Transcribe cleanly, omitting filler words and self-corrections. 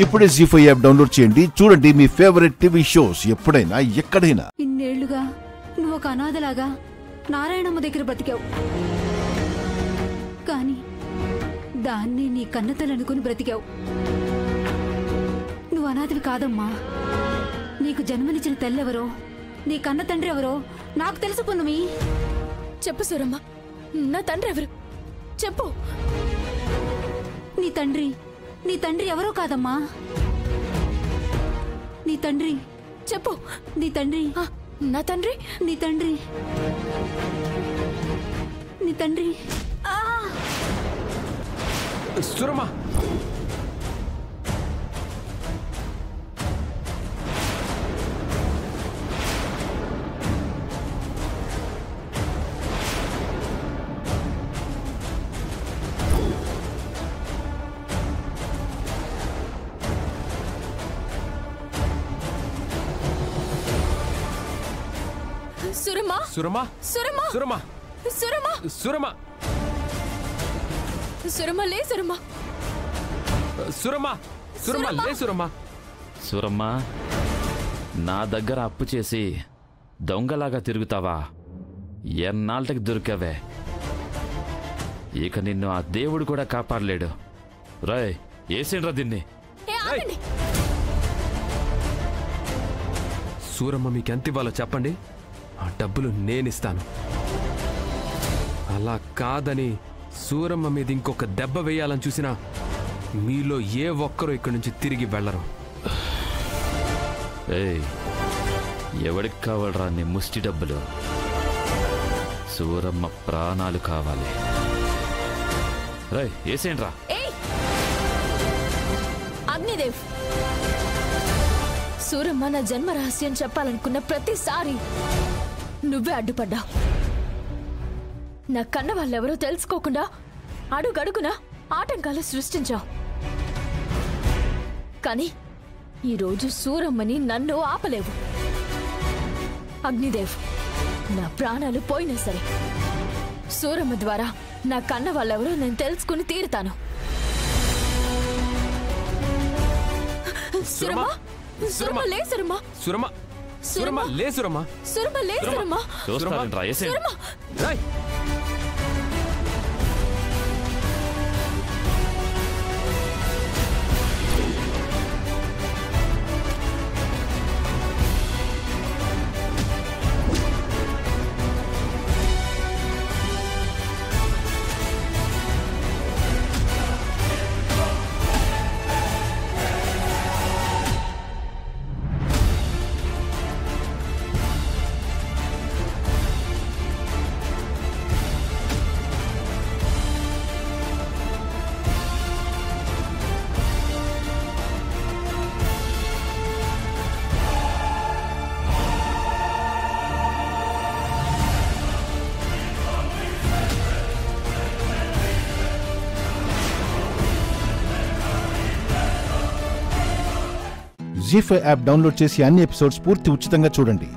ఇప్పుడే జీ5 app download చేయండి. చూడండి మీ ఫేవరెట్ టీవీ షోస్ ఎప్పుడైనా ఎక్కడైనా. ఇన్నేళ్లుగా నువ్వు ఒక అనాథలాగా నారాయణమ్మ దగ్గర బ్రతికావు. కానీ దాన్ని నీ కన్నతలనుకుని బ్రతికావు. నువ్వు అనాథవి కాదమ్మా. నీకు జన్మనిచ్చిన తల్లెవరో, నీ కన్న తండ్రి ఎవరో నాకు తెలుసు. పున్నమి, చెప్పు సూరమ్మ, నా తండ్రి ఎవరు చెప్పు. నీ తండ్రి ఎవరో కాదమ్మా. నీ తండ్రి చెప్పు. నీ తండ్రి నా తండ్రి నీ తండ్రి నీ తండ్రి సురమ, సురమ్మ, సురమ, సురమ్మ, సురమ, సురమ్మ, సురమ, సురమ్మ, లే సురమ్మ, సురమ, సురమ, లే సురమ. సురమ్మ, నా దగ్గర అప్పు చేసి దొంగలాగా తిరుగుతావా? ఎన్నాళ్ళకి దొరికావే. ఇక నిన్ను ఆ దేవుడు కూడా కాపాడలేడు. రాయ్, ఏసేండ్రా దీన్ని. సూరమ్మ మీకెంత ఇవ్వాలో చెప్పండి, ఆ డబ్బులు నేనిస్తాను. అలా కాదని సూరమ్మ మీద ఇంకొక దెబ్బ వేయాలని చూసినా మీలో ఏ ఒక్కరూ ఇక్కడి నుంచి తిరిగి వెళ్ళరు. ఏయ్, ఎవడికి కావాలరా నీ ముష్టి డబ్బులు? సూరమ్మ ప్రాణాలు కావాలి. రాయ్, ఏసేండ్రా. అగ్నిదేవ్, సూరమ్మ నా జన్మ రహస్యం చెప్పాలనుకున్న ప్రతిసారి నువ్వే అడ్డుపడ్డావు. నా కన్న వాళ్ళెవరో తెలుసుకోకుండా అడుగడుగునా ఆటంకాలు సృష్టించావు. కానీ ఈరోజు సూరమ్మని నన్ను ఆపలేవు. అగ్నిదేవ్, నా ప్రాణాలు పోయినా సరే సూరమ్మ ద్వారా నా కన్న వాళ్ళెవరో నేను తెలుసుకుని తీరుతాను. సురమ్మ, సురమ్మ, లే సురమ్మ, సురమ, సురమ, లే సురమ, సురమ్మ, లే సురమ్మ, చూస్తారేంట్రా, ఏసేండ్రా. సురమ్మ. రాయ్. జీ5 యాప్ డౌన్లోడ్ చేసి అన్ని ఎపిసోడ్స్ పూర్తి ఉచితంగా చూడండి.